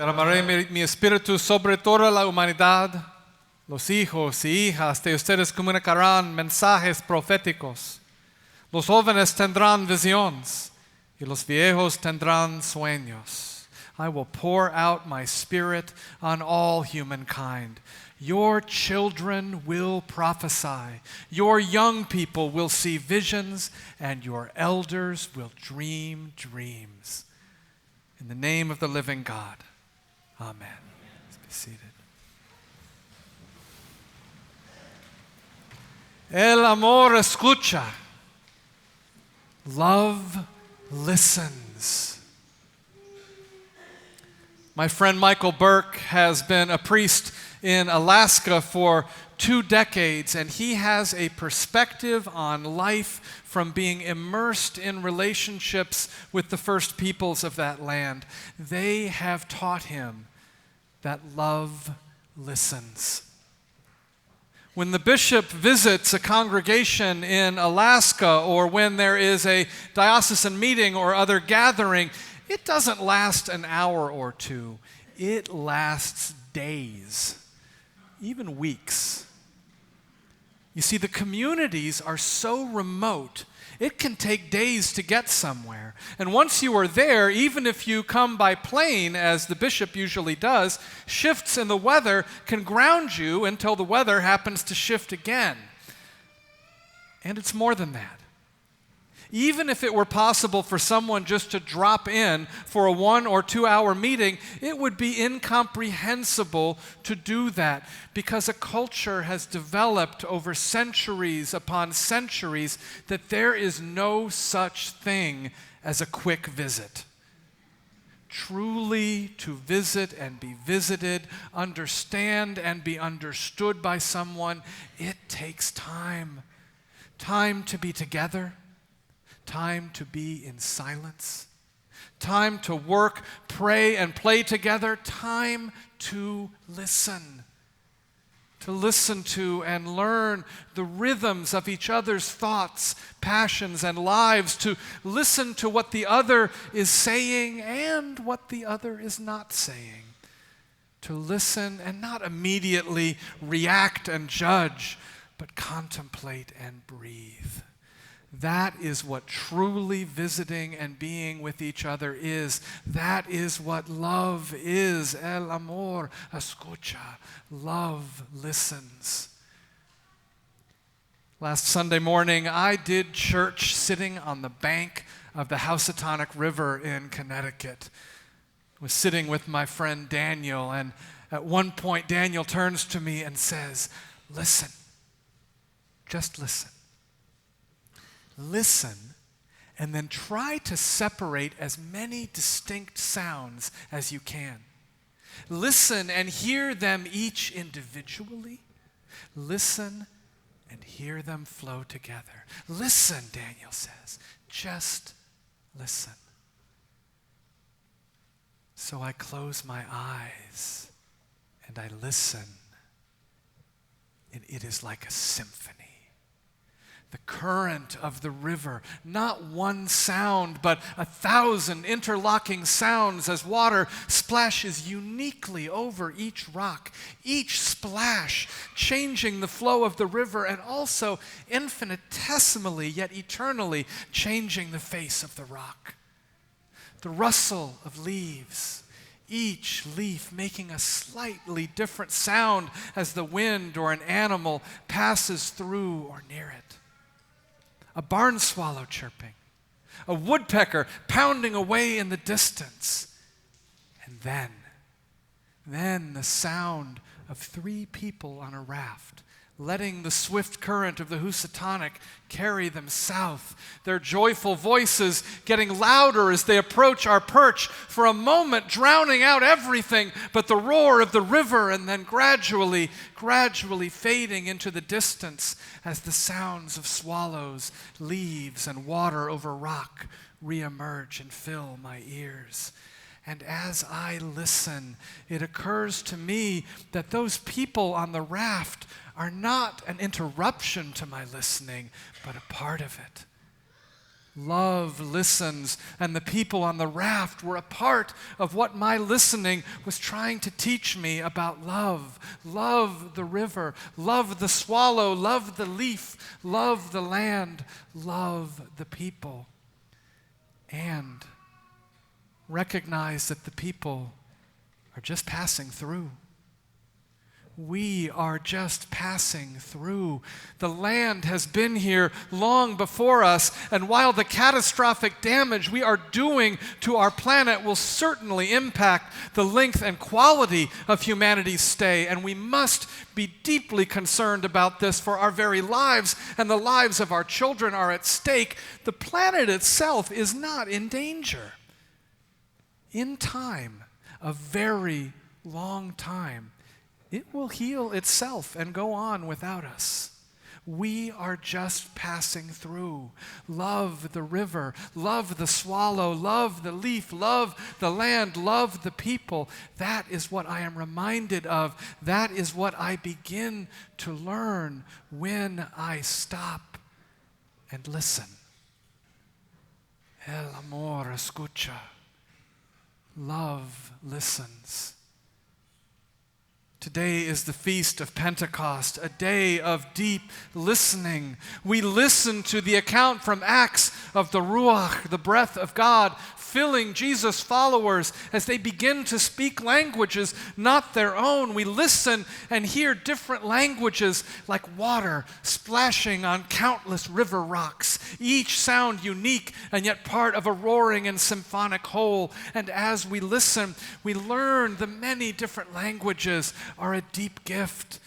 Derramaré mi espíritu sobre toda la humanidad. Los hijos y hijas de ustedes comunicarán mensajes proféticos. Los jóvenes tendrán visiones y los viejos tendrán sueños. I will pour out my spirit on all humankind. Your children will prophesy. Your young people will see visions, and your elders will dream dreams. In the name of the living God, amen. Let's be seated. El amor escucha. Love listens. My friend Michael Burke has been a priest in Alaska for 2 decades, and he has a perspective on life from being immersed in relationships with the first peoples of that land. They have taught him that love listens. When the bishop visits a congregation in Alaska, or when there is a diocesan meeting or other gathering, it doesn't last an hour or two. It lasts days, even weeks. You see, the communities are so remote, it can take days to get somewhere. And once you are there, even if you come by plane, as the bishop usually does, shifts in the weather can ground you until the weather happens to shift again. And it's more than that. Even if it were possible for someone just to drop in for a 1 or 2 hour meeting, it would be incomprehensible to do that, because a culture has developed over centuries upon centuries that there is no such thing as a quick visit. Truly to visit and be visited, understand and be understood by someone, it takes time. Time to be together. Time to be in silence, time to work, pray, and play together, time to listen to and learn the rhythms of each other's thoughts, passions, and lives, to listen to what the other is saying and what the other is not saying, to listen and not immediately react and judge, but contemplate and breathe. That is what truly visiting and being with each other is. That is what love is. El amor escucha. Love listens. Last Sunday morning, I did church sitting on the bank of the Housatonic River in Connecticut. I was sitting with my friend Daniel, and at one point Daniel turns to me and says, "Listen, just listen. Listen, and then try to separate as many distinct sounds as you can. Listen and hear them each individually. Listen and hear them flow together." Listen, Daniel says, just listen. So I close my eyes and I listen, and it is like a symphony. The current of the river, not one sound, but 1,000 interlocking sounds as water splashes uniquely over each rock, each splash changing the flow of the river, and also infinitesimally yet eternally changing the face of the rock. The rustle of leaves, each leaf making a slightly different sound as the wind or an animal passes through or near it. A barn swallow chirping, a woodpecker pounding away in the distance, and then the sound of 3 people on a raft, letting the swift current of the Housatonic carry them south, their joyful voices getting louder as they approach our perch, for a moment drowning out everything but the roar of the river, and then gradually fading into the distance as the sounds of swallows, leaves, and water over rock reemerge and fill my ears. And as I listen, it occurs to me that those people on the raft are not an interruption to my listening, but a part of it. Love listens, and the people on the raft were a part of what my listening was trying to teach me about love. Love the river, love the swallow, love the leaf, love the land, love the people. And recognize that the people are just passing through. We are just passing through. The land has been here long before us, and while the catastrophic damage we are doing to our planet will certainly impact the length and quality of humanity's stay, and we must be deeply concerned about this, for our very lives and the lives of our children are at stake, the planet itself is not in danger. In time, a very long time, it will heal itself and go on without us. We are just passing through. Love the river, love the swallow, love the leaf, love the land, love the people. That is what I am reminded of. That is what I begin to learn when I stop and listen. El amor escucha. Love listens. Today is the feast of Pentecost, a day of deep listening. We listen to the account from Acts of the Ruach, the breath of God, filling Jesus' followers as they begin to speak languages not their own. We listen and hear different languages like water splashing on countless river rocks, each sound unique and yet part of a roaring and symphonic whole. And as we listen, we learn the many different languages are a deep gift,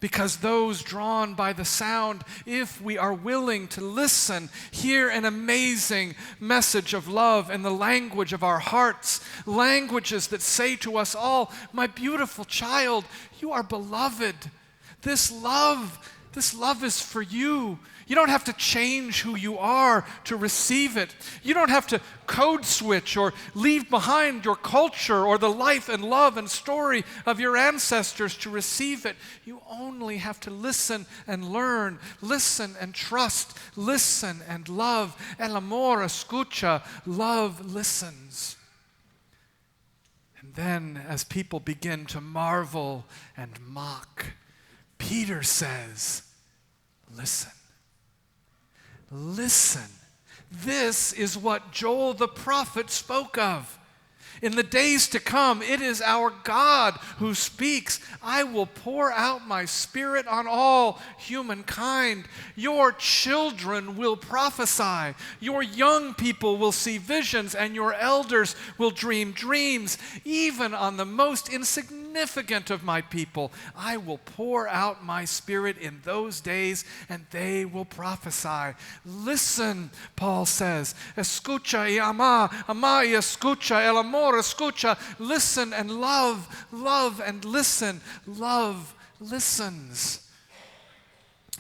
because those drawn by the sound, if we are willing to listen, hear an amazing message of love in the language of our hearts, languages that say to us all, my beautiful child, you are beloved. This love is for you. You don't have to change who you are to receive it. You don't have to code switch or leave behind your culture or the life and love and story of your ancestors to receive it. You only have to listen and learn, listen and trust, listen and love. El amor escucha, love listens. And then as people begin to marvel and mock, Peter says, listen. Listen. This is what Joel the prophet spoke of. In the days to come, it is our God who speaks. I will pour out my spirit on all humankind. Your children will prophesy. Your young people will see visions, and your elders will dream dreams. Even on the most insignificant of my people, I will pour out my spirit in those days, and they will prophesy. Listen, Paul says. Escucha y ama, ama y escucha, el amor escucha, listen and love and listen, love listens.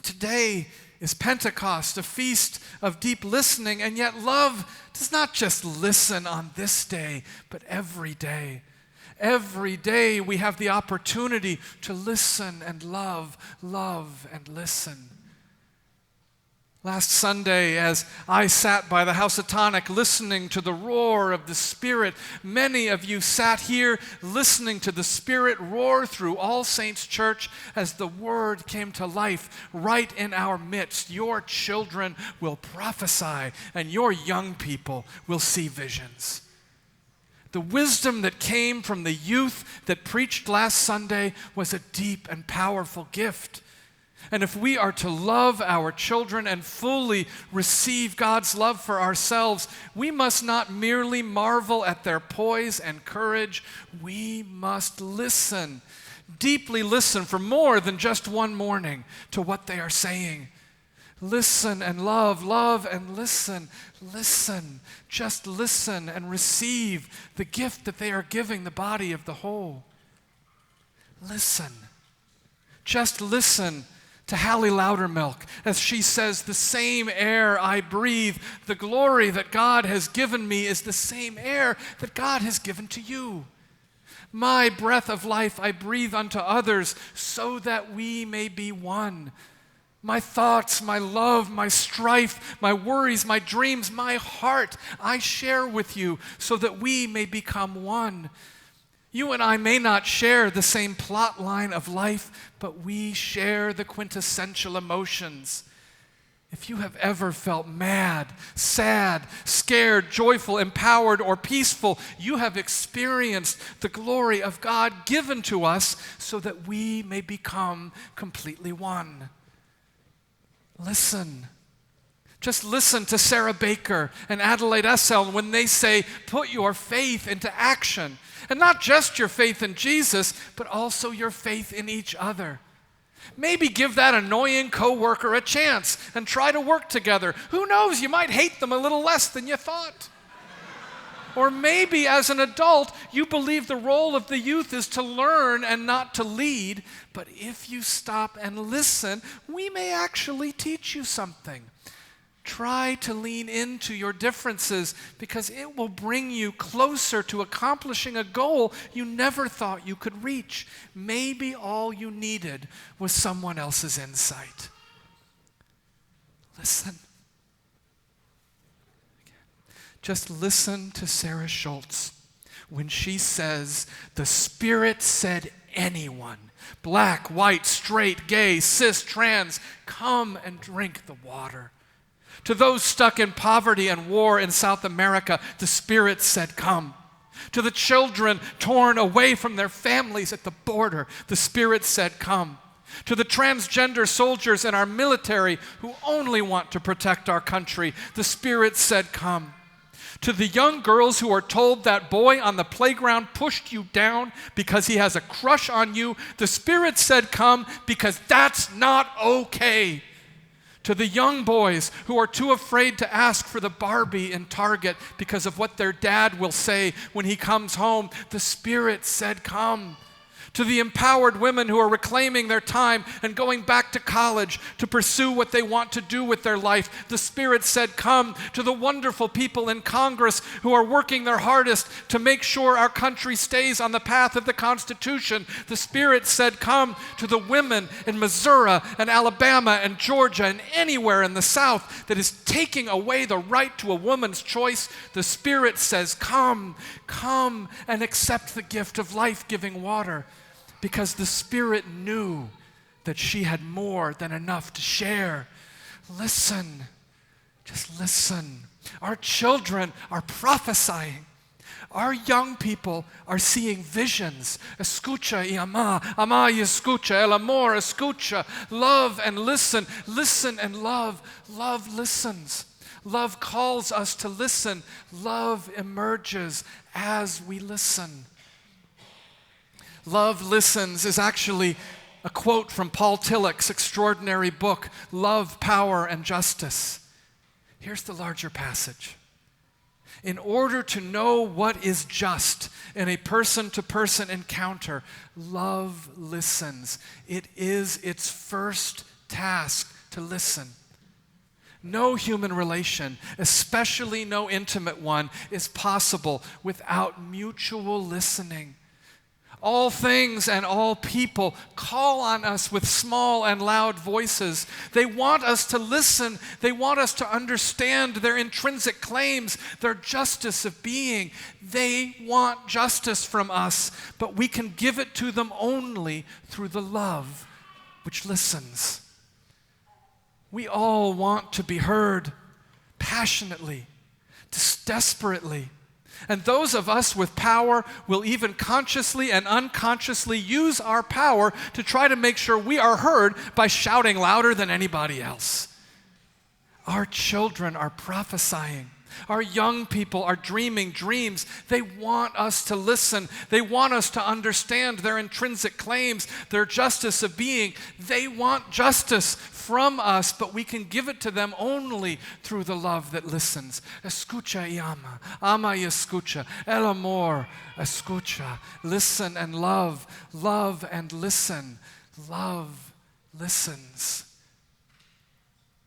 Today is Pentecost, a feast of deep listening, and yet love does not just listen on this day, but every day. Every day we have the opportunity to listen and love and listen. Last Sunday, as I sat by the Housatonic listening to the roar of the Spirit, many of you sat here listening to the Spirit roar through All Saints Church as the Word came to life right in our midst. Your children will prophesy, and your young people will see visions. The wisdom that came from the youth that preached last Sunday was a deep and powerful gift. And if we are to love our children and fully receive God's love for ourselves, we must not merely marvel at their poise and courage. We must listen, deeply listen for more than just one morning to what they are saying. Listen and love and listen. Listen, just listen and receive the gift that they are giving the body of the whole. Listen, just listen to Hallie Loudermilk as she says, the same air I breathe, the glory that God has given me is the same air that God has given to you. My breath of life I breathe unto others so that we may be one. My thoughts, my love, my strife, my worries, my dreams, my heart, I share with you so that we may become one. You and I may not share the same plot line of life, but we share the quintessential emotions. If you have ever felt mad, sad, scared, joyful, empowered, or peaceful, you have experienced the glory of God given to us so that we may become completely one. Listen. Just listen to Sarah Baker and Adelaide Essel when they say, put your faith into action. And not just your faith in Jesus, but also your faith in each other. Maybe give that annoying coworker a chance and try to work together. Who knows, you might hate them a little less than you thought. Or maybe as an adult, you believe the role of the youth is to learn and not to lead. But if you stop and listen, we may actually teach you something. Try to lean into your differences because it will bring you closer to accomplishing a goal you never thought you could reach. Maybe all you needed was someone else's insight. Listen. Just listen to Sarah Schultz when she says, the Spirit said anyone, black, white, straight, gay, cis, trans, come and drink the water. To those stuck in poverty and war in South America, the Spirit said, come. To the children torn away from their families at the border, the Spirit said, come. To the transgender soldiers in our military who only want to protect our country, the Spirit said, come. To the young girls who are told that boy on the playground pushed you down because he has a crush on you, the Spirit said, come, because that's not okay. To the young boys who are too afraid to ask for the Barbie in Target because of what their dad will say when he comes home, the Spirit said, come. To the empowered women who are reclaiming their time and going back to college to pursue what they want to do with their life, the Spirit said, come. To the wonderful people in Congress who are working their hardest to make sure our country stays on the path of the Constitution, the Spirit said, come. To the women in Missouri and Alabama and Georgia and anywhere in the South that is taking away the right to a woman's choice, the Spirit says, come, come and accept the gift of life-giving water. Because the Spirit knew that she had more than enough to share. Listen, just listen. Our children are prophesying. Our young people are seeing visions. Escucha y ama, ama y escucha, el amor escucha. Love and listen, listen and love. Love listens. Love calls us to listen. Love emerges as we listen. Love listens is actually a quote from Paul Tillich's extraordinary book, Love, Power, and Justice. Here's the larger passage. In order to know what is just in a person-to-person encounter, love listens. It is its first task to listen. No human relation, especially no intimate one, is possible without mutual listening. All things and all people call on us with small and loud voices. They want us to listen. They want us to understand their intrinsic claims, their justice of being. They want justice from us, but we can give it to them only through the love which listens. We all want to be heard passionately, desperately. And those of us with power will even consciously and unconsciously use our power to try to make sure we are heard by shouting louder than anybody else. Our children are prophesying. Our young people are dreaming dreams. They want us to listen. They want us to understand their intrinsic claims, their justice of being. They want justice from us, but we can give it to them only through the love that listens. Escucha y ama. Ama y escucha. El amor, escucha. Listen and love. Love and listen. Love listens.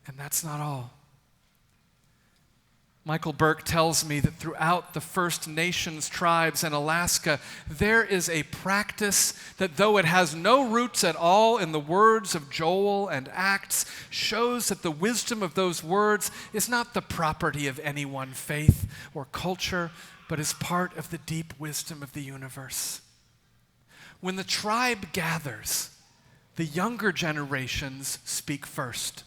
And that's not all. Michael Burke tells me that throughout the First Nations tribes in Alaska, there is a practice that, though it has no roots at all in the words of Joel and Acts, shows that the wisdom of those words is not the property of any one faith or culture, but is part of the deep wisdom of the universe. When the tribe gathers, the younger generations speak first.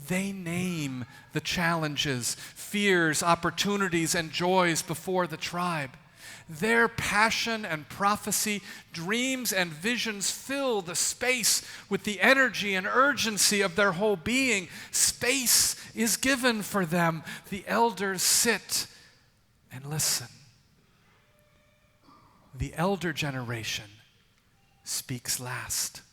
They name the challenges, fears, opportunities, and joys before the tribe. Their passion and prophecy, dreams and visions fill the space with the energy and urgency of their whole being. Space is given for them. The elders sit and listen. The elder generation speaks last.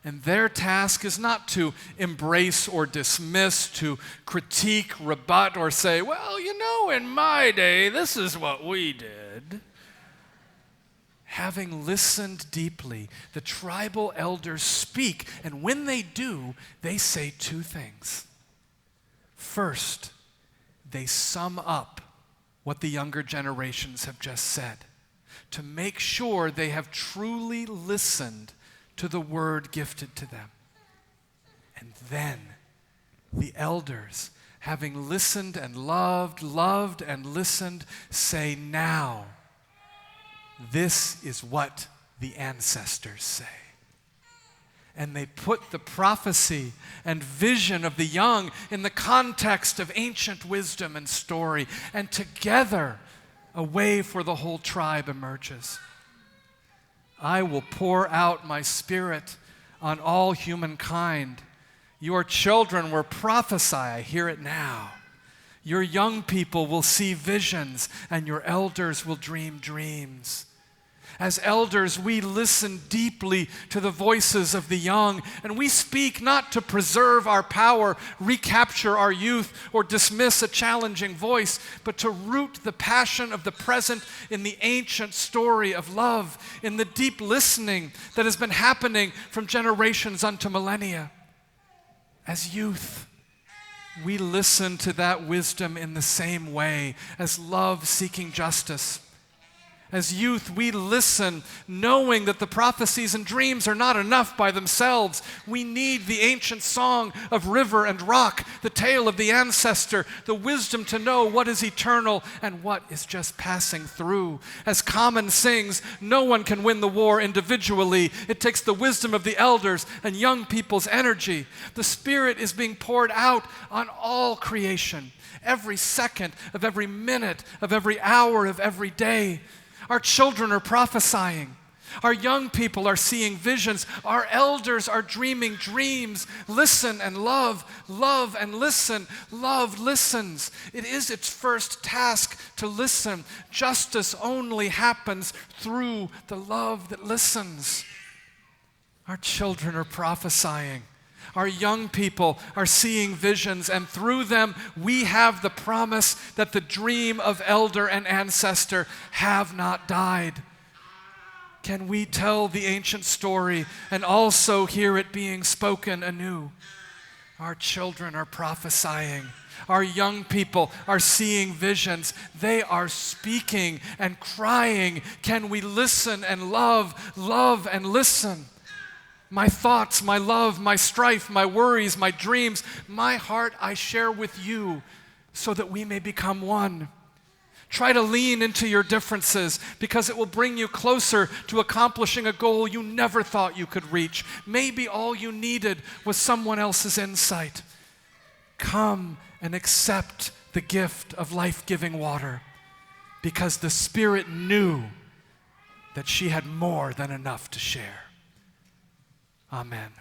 And their task is not to embrace or dismiss, to critique, rebut, or say, well, you know, in my day, this is what we did. Having listened deeply, the tribal elders speak, and when they do, they say two things. First, they sum up what the younger generations have just said, to make sure they have truly listened to the word gifted to them. And then the elders, having listened and loved and listened, say, now, this is what the ancestors say. And they put the prophecy and vision of the young in the context of ancient wisdom and story, and together a way for the whole tribe emerges. I will pour out my Spirit on all humankind. Your children will prophesy, I hear it now. Your young people will see visions, and your elders will dream dreams. As elders, we listen deeply to the voices of the young, and we speak not to preserve our power, recapture our youth, or dismiss a challenging voice, but to root the passion of the present in the ancient story of love, in the deep listening that has been happening from generations unto millennia. As youth, we listen to that wisdom in the same way as love seeking justice. As youth, we listen knowing that the prophecies and dreams are not enough by themselves. We need the ancient song of river and rock, the tale of the ancestor, the wisdom to know what is eternal and what is just passing through. As Kinman sings, no one can win the war individually. It takes the wisdom of the elders and young people's energy. The Spirit is being poured out on all creation, every second of every minute of every hour of every day. Our children are prophesying. Our young people are seeing visions. Our elders are dreaming dreams. Listen and love and listen. Love listens. It is its first task to listen. Justice only happens through the love that listens. Our children are prophesying. Our young people are seeing visions, and through them we have the promise that the dream of elder and ancestor have not died. Can we tell the ancient story and also hear it being spoken anew? Our children are prophesying. Our young people are seeing visions. They are speaking and crying. Can we listen and love and listen? My thoughts, my love, my strife, my worries, my dreams, my heart I share with you so that we may become one. Try to lean into your differences because it will bring you closer to accomplishing a goal you never thought you could reach. Maybe all you needed was someone else's insight. Come and accept the gift of life-giving water because the Spirit knew that she had more than enough to share. Amen.